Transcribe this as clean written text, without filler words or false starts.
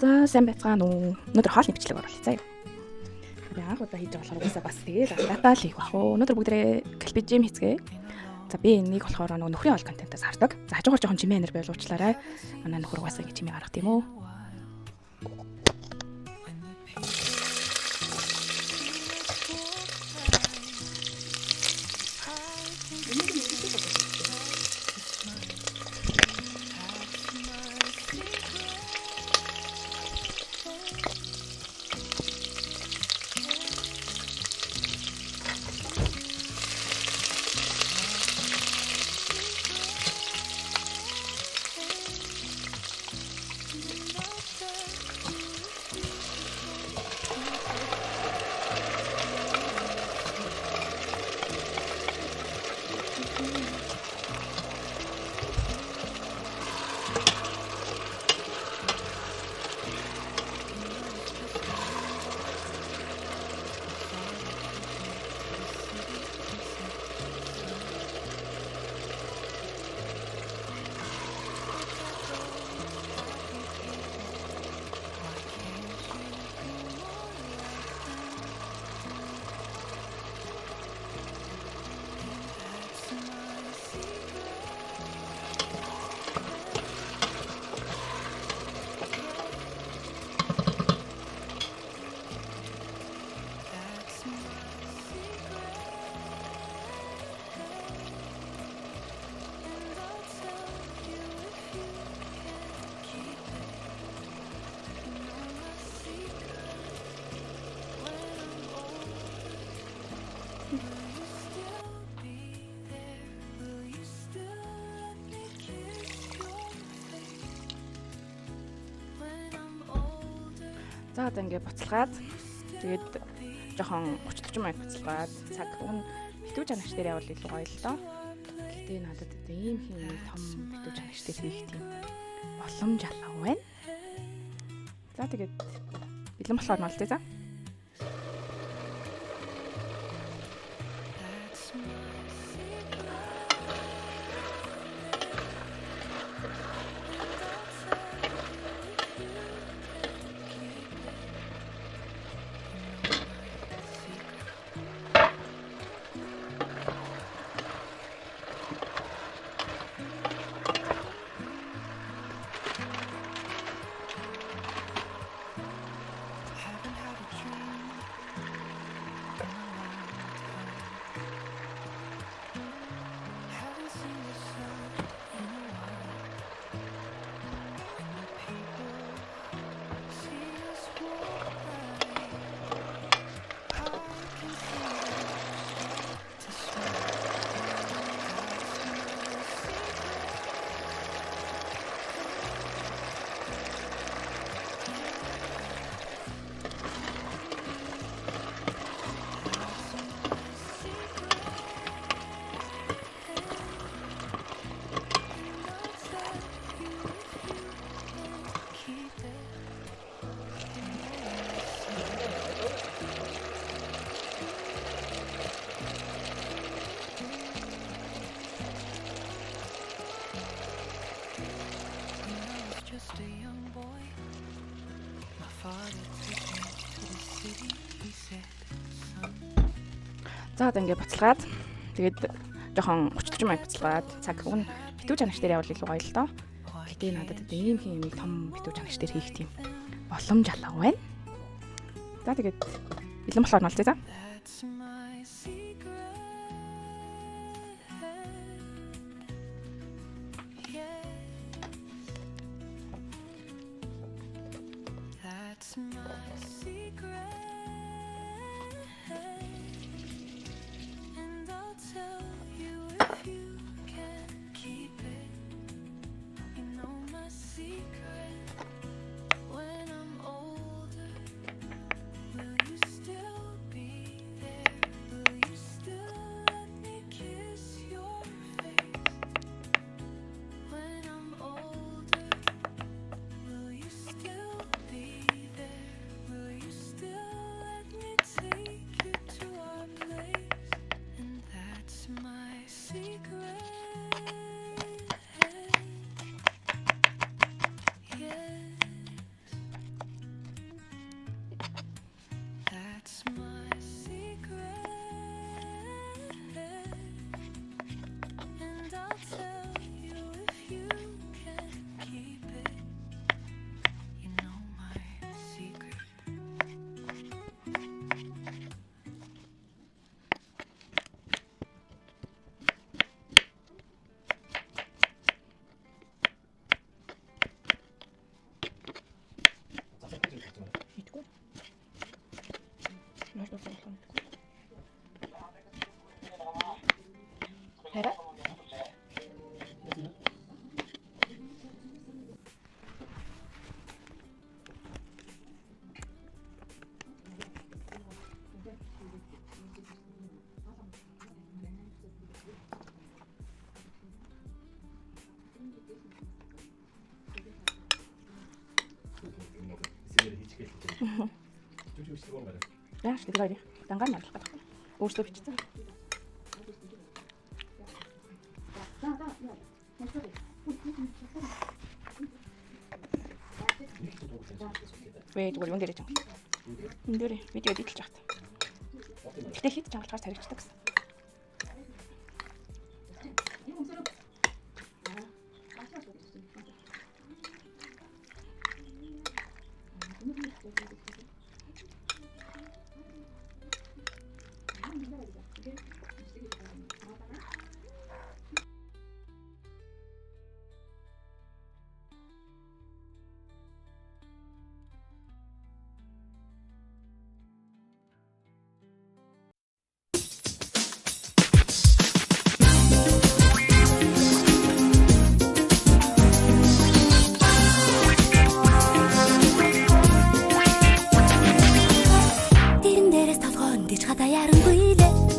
За сайн байцгаана уу. Өнөөдөр хоолны бичлэг оруулъя. Яг удаа хийж байгаа болохоор угаасаа бас тэгээд дата л хийх бах уу. Өнөөдөр бүгдээ калпижим хийцгээе. За би энийг болохоор нөгөө нөхрийн хоол контентаас хардаг. За хажуугаар жоохон чимээ нэр байлуучлаарай. Манай нөхөр угаасаа ингэ чимээ гаргах тийм үү? За одоо ингэ буцалгаад тэгээд жоохон 30-40 минут буцалгаад цаг уг нь битүү чанагч дээр явал илүү гоё л доо. Гэтэ надад ийм хин том битүү чанагч дээр хийх тийм боломж алга байна. За тэгээд бэлэн болохоор нь болтой за. За одоо ингэ буцалгаад тэгээд жоохон 30-40 минут буцалгаад цаг уг нь битүү чанагч дээр явал илүү гоё л доо. Гэтэ надад ийм хин том битүү чанагч дээр хийх тийм боломж алга байна. За тэгээд бэлэн болохоор нь болтой за. my secret. Яаш тэгээд дангаар марлах гэдэг. Өөрсдөө бичсэн. Вэ зүгээр юм дээрэж юм. Энд дээр видео эдитэлж байгаа. Гэтэ хит чангалахаар таригчдаг гэсэн. Тэрэн дээрээс толгойн дэж хадаа ярангуйлээ.